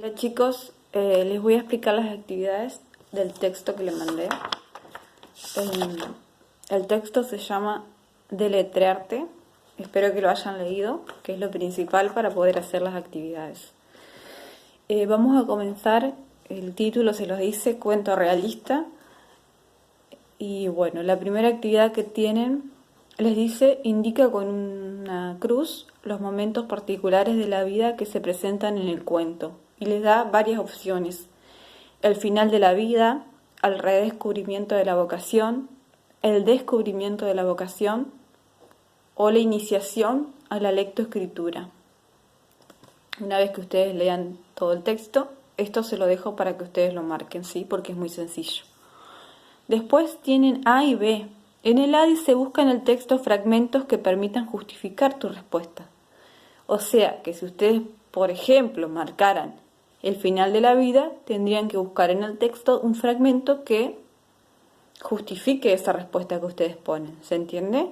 Hola chicos, les voy a explicar las actividades del texto que les mandé. El texto se llama Deletrearte, espero que lo hayan leído, que es lo principal para poder hacer las actividades. Vamos a comenzar, el título se los dice, cuento realista. Y bueno, la primera actividad que tienen les dice, indica con una cruz los momentos particulares de la vida que se presentan en el cuento. Y les da varias opciones: el final de la vida, el redescubrimiento de la vocación, el descubrimiento de la vocación o la iniciación a la lectoescritura. Una vez que ustedes lean todo el texto, esto se lo dejo para que ustedes lo marquen, ¿sí? Porque es muy sencillo. Después tienen A y B. En el A dice, busca en el texto fragmentos que permitan justificar tu respuesta. O sea, que si ustedes, por ejemplo, marcaran el final de la vida, tendrían que buscar en el texto un fragmento que justifique esa respuesta que ustedes ponen. ¿Se entiende?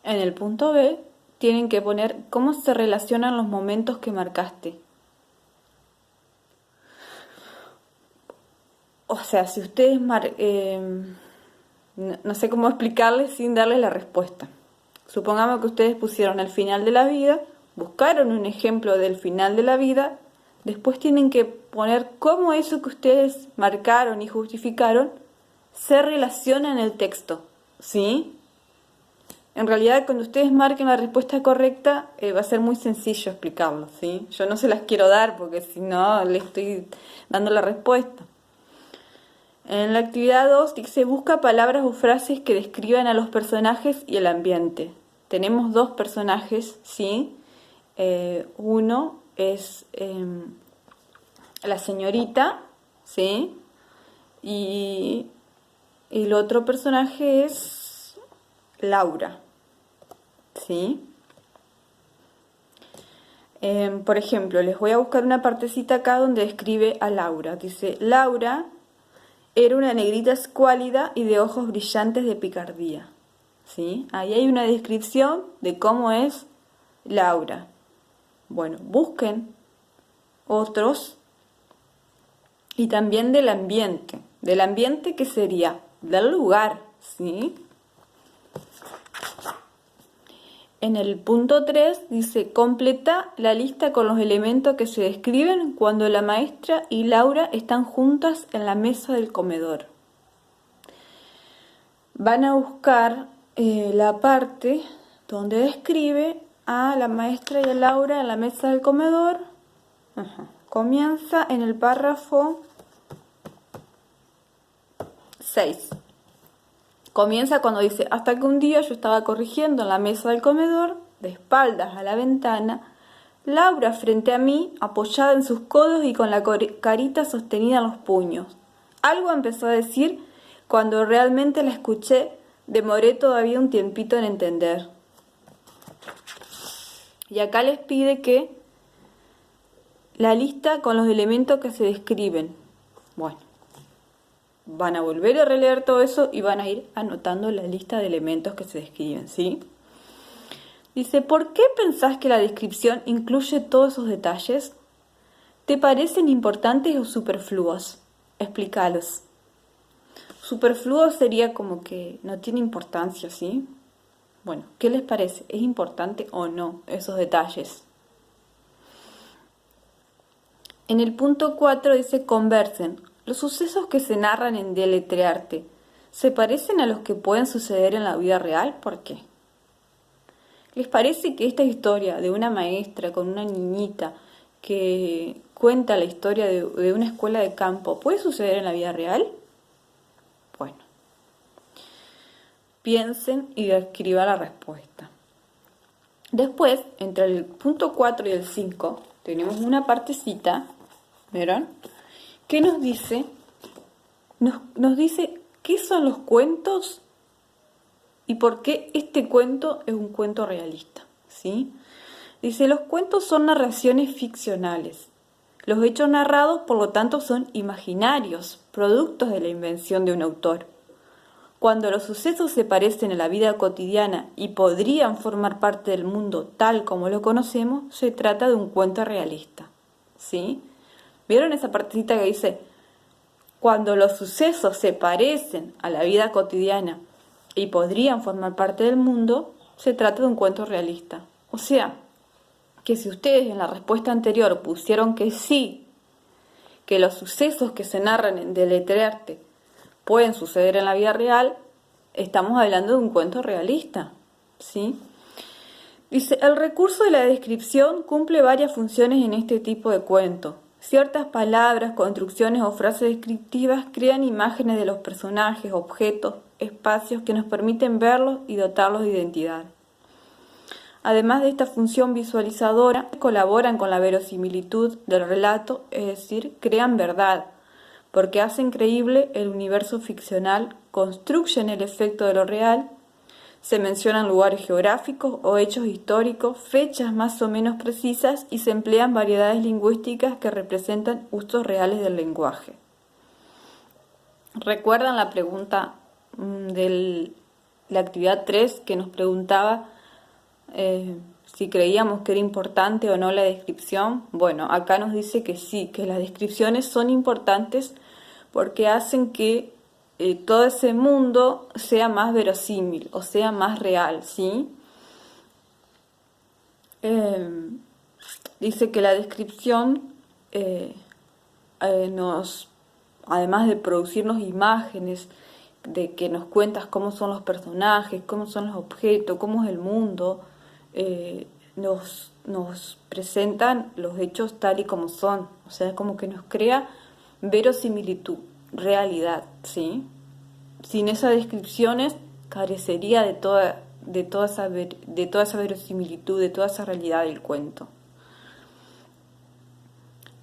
En el punto B, tienen que poner cómo se relacionan los momentos que marcaste. O sea, si ustedes no sé cómo explicarles sin darles la respuesta. Supongamos que ustedes pusieron el final de la vida, buscaron un ejemplo del final de la vida, después tienen que poner cómo eso que ustedes marcaron y justificaron se relaciona en el texto, ¿sí? En realidad, cuando ustedes marquen la respuesta correcta, va a ser muy sencillo explicarlo, ¿sí? Yo no se las quiero dar porque si no, le estoy dando la respuesta. En la actividad 2 dice, busca palabras o frases que describan a los personajes y el ambiente. Tenemos dos personajes, ¿sí? Uno es la señorita, ¿sí? Y el otro personaje es Laura, ¿sí? Por ejemplo, les voy a buscar una partecita acá donde describe a Laura. Dice, Laura era una negrita escuálida y de ojos brillantes de picardía. ¿Sí? Ahí hay una descripción de cómo es Laura. Bueno, busquen otros y también del ambiente. Del ambiente, ¿qué sería? Del lugar, ¿sí? En el punto 3 dice, completa la lista con los elementos que se describen cuando la maestra y Laura están juntas en la mesa del comedor. Van a buscar la parte donde describe a la maestra y a Laura en la mesa del comedor. Comienza en el párrafo 6. Comienza cuando dice, hasta que un día yo estaba corrigiendo en la mesa del comedor, de espaldas a la ventana, Laura frente a mí, apoyada en sus codos y con la carita sostenida en los puños. Algo empezó a decir. Cuando realmente la escuché, demoré todavía un tiempito en entender. Y acá les pide que la lista con los elementos que se describen. Bueno, van a volver a releer todo eso y van a ir anotando la lista de elementos que se describen, ¿sí? Dice, ¿por qué pensás que la descripción incluye todos esos detalles? ¿Te parecen importantes o superfluos? Explícalos. Superfluo sería como que no tiene importancia, ¿sí? Bueno, ¿qué les parece? ¿Es importante o no esos detalles? En el punto 4 dice, conversen. Los sucesos que se narran en Deletrearte, ¿se parecen a los que pueden suceder en la vida real? ¿Por qué? ¿Les parece que esta historia de una maestra con una niñita que cuenta la historia de una escuela de campo puede suceder en la vida real? Bueno, piensen y escriban la respuesta. Después, entre el punto 4 y el 5, tenemos una partecita, ¿vieron? Que nos dice qué son los cuentos y por qué este cuento es un cuento realista, ¿sí? Dice, los cuentos son narraciones ficcionales. Los hechos narrados, por lo tanto, son imaginarios, productos de la invención de un autor. Cuando los sucesos se parecen a la vida cotidiana y podrían formar parte del mundo tal como lo conocemos, se trata de un cuento realista. ¿Sí? ¿Vieron esa partecita que dice, cuando los sucesos se parecen a la vida cotidiana y podrían formar parte del mundo, se trata de un cuento realista? O sea, que si ustedes en la respuesta anterior pusieron que sí, que los sucesos que se narran en Deletrearte pueden suceder en la vida real, estamos hablando de un cuento realista, ¿sí? Dice, el recurso de la descripción cumple varias funciones en este tipo de cuento. Ciertas palabras, construcciones o frases descriptivas crean imágenes de los personajes, objetos, espacios que nos permiten verlos y dotarlos de identidad. Además de esta función visualizadora, colaboran con la verosimilitud del relato, es decir, crean verdad, porque hacen creíble el universo ficcional, construyen el efecto de lo real, se mencionan lugares geográficos o hechos históricos, fechas más o menos precisas y se emplean variedades lingüísticas que representan usos reales del lenguaje. ¿Recuerdan la pregunta de la actividad 3 que nos preguntaba si creíamos que era importante o no la descripción? Bueno, acá nos dice que sí, que las descripciones son importantes porque hacen que todo ese mundo sea más verosímil o sea más real, ¿sí? Dice que la descripción además de producirnos imágenes, de que nos cuentas cómo son los personajes, cómo son los objetos, cómo es el mundo, nos presentan los hechos tal y como son, o sea, como que nos crea verosimilitud, realidad, ¿sí? Sin esas descripciones carecería de toda esa verosimilitud, de toda esa realidad del cuento.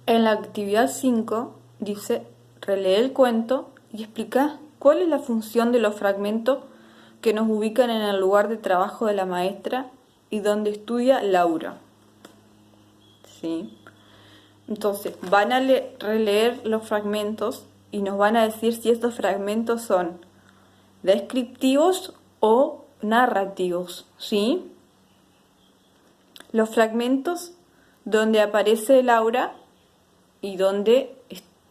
En la actividad 5 dice, relee el cuento y explica cuál es la función de los fragmentos que nos ubican en el lugar de trabajo de la maestra y donde estudia Laura. ¿Sí? Entonces, van a releer los fragmentos y nos van a decir si estos fragmentos son descriptivos o narrativos, ¿sí? Los fragmentos donde aparece Laura y donde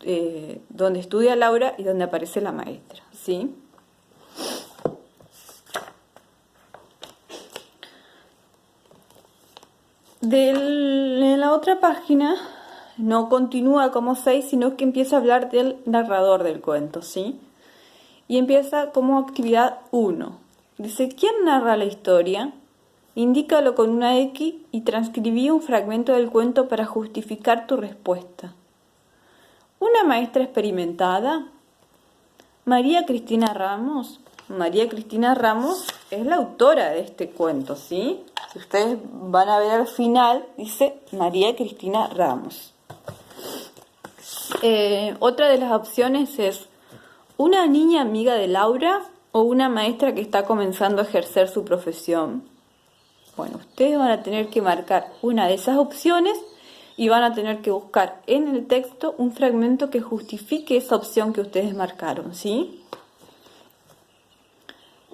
estudia Laura y donde aparece la maestra, ¿sí? En la otra página no continúa como 6, sino que empieza a hablar del narrador del cuento, ¿sí? Y empieza como actividad 1. Dice, ¿quién narra la historia? Indícalo con una X y transcribí un fragmento del cuento para justificar tu respuesta. ¿Una maestra experimentada? María Cristina Ramos. María Cristina Ramos es la autora de este cuento, ¿sí? Si ustedes van a ver al final, dice María Cristina Ramos. Otra de las opciones es una niña amiga de Laura o una maestra que está comenzando a ejercer su profesión. Bueno, ustedes van a tener que marcar una de esas opciones y van a tener que buscar en el texto un fragmento que justifique esa opción que ustedes marcaron, ¿sí?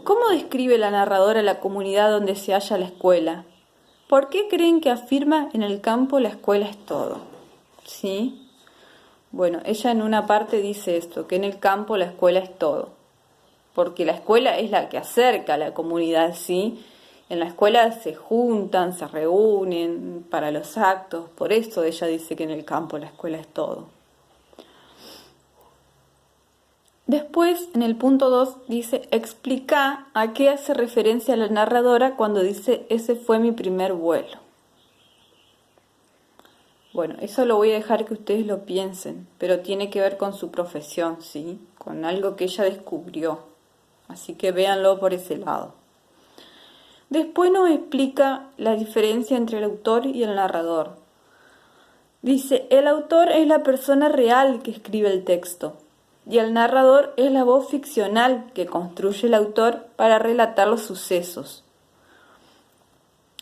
¿Cómo describe la narradora la comunidad donde se halla la escuela? ¿Por qué creen que afirma en el campo la escuela es todo? ¿Sí? Bueno, ella en una parte dice esto, que en el campo la escuela es todo, porque la escuela es la que acerca a la comunidad, ¿sí? En la escuela se juntan, se reúnen para los actos, por eso ella dice que en el campo la escuela es todo. Después, en el punto 2, dice, explica a qué hace referencia la narradora cuando dice, ese fue mi primer vuelo. Bueno, eso lo voy a dejar que ustedes lo piensen, pero tiene que ver con su profesión, ¿sí? Con algo que ella descubrió. Así que véanlo por ese lado. Después nos explica la diferencia entre el autor y el narrador. Dice, el autor es la persona real que escribe el texto y el narrador es la voz ficcional que construye el autor para relatar los sucesos.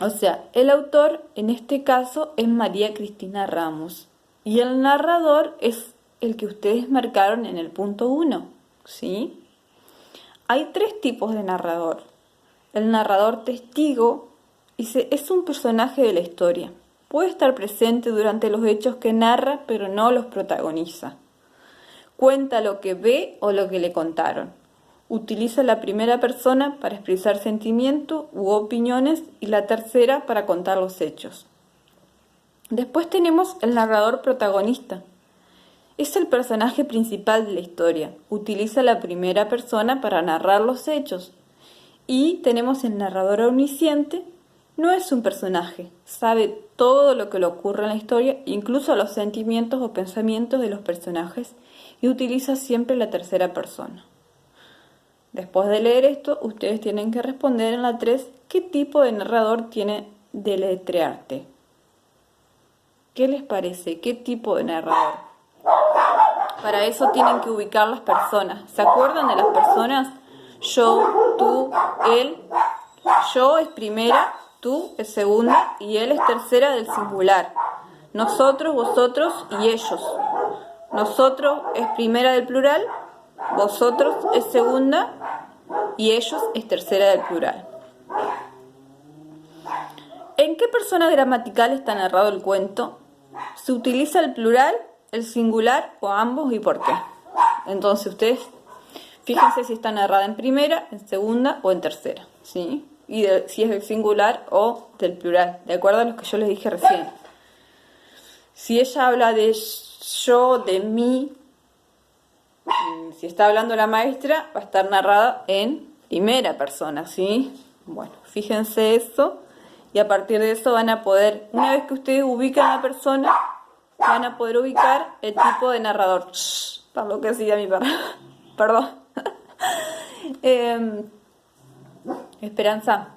O sea, el autor en este caso es María Cristina Ramos y el narrador es el que ustedes marcaron en el punto 1, ¿sí? hay 3 tipos de narrador. El narrador testigo es un personaje de la historia. Puede estar presente durante los hechos que narra, pero no los protagoniza. Cuenta lo que ve o lo que le contaron. Utiliza la primera persona para expresar sentimientos u opiniones y la tercera para contar los hechos. Después tenemos el narrador protagonista. Es el personaje principal de la historia. Utiliza la primera persona para narrar los hechos. Y tenemos el narrador omnisciente. No es un personaje. Sabe todo lo que le ocurre en la historia, incluso los sentimientos o pensamientos de los personajes, y utiliza siempre la tercera persona. Después de leer esto, ustedes tienen que responder en la 3 qué tipo de narrador tiene deletrearte. ¿Qué les parece? ¿Qué tipo de narrador? Para eso tienen que ubicar las personas. ¿Se acuerdan de las personas? Yo, tú, él. Yo es primera, tú es segunda y él es tercera del singular. Nosotros, vosotros y ellos. Nosotros es primera del plural, vosotros es segunda y ellos es tercera del plural. ¿En qué persona gramatical está narrado el cuento? ¿Se utiliza el plural, el singular o ambos y por qué? Entonces ustedes fíjense si está narrada en primera, en segunda o en tercera, ¿sí? Y si es del singular o del plural, de acuerdo a lo que yo les dije recién. Si ella habla de yo, de mí, si está hablando la maestra, va a estar narrada en primera persona, ¿sí? Bueno, fíjense eso y a partir de eso van a poder, una vez que ustedes ubican a la persona, van a poder ubicar el tipo de narrador. Por lo que hacía mi perra. Perdón. Esperanza.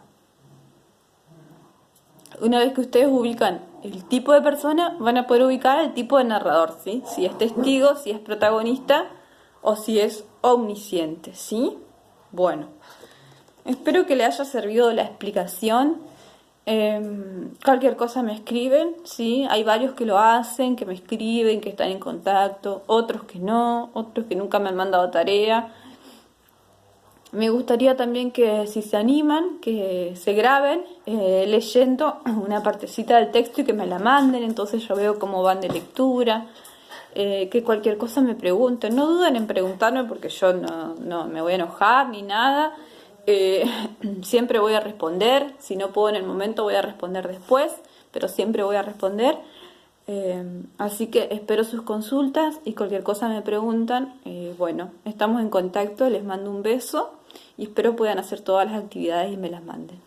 Una vez que ustedes ubican el tipo de persona, van a poder ubicar el tipo de narrador, ¿sí? Si es testigo, si es protagonista o si es omnisciente, ¿sí? Bueno, espero que le haya servido la explicación. Cualquier cosa me escriben, ¿sí? Hay varios que lo hacen, que me escriben, que están en contacto, otros que no, otros que nunca me han mandado tarea. Me gustaría también que si se animan, que se graben leyendo una partecita del texto y que me la manden, entonces yo veo cómo van de lectura, que cualquier cosa me pregunten, no duden en preguntarme porque yo no me voy a enojar ni nada, siempre voy a responder, si no puedo en el momento voy a responder después, pero siempre voy a responder. Así que espero sus consultas y cualquier cosa me preguntan. Bueno, estamos en contacto, les mando un beso y espero puedan hacer todas las actividades y me las manden.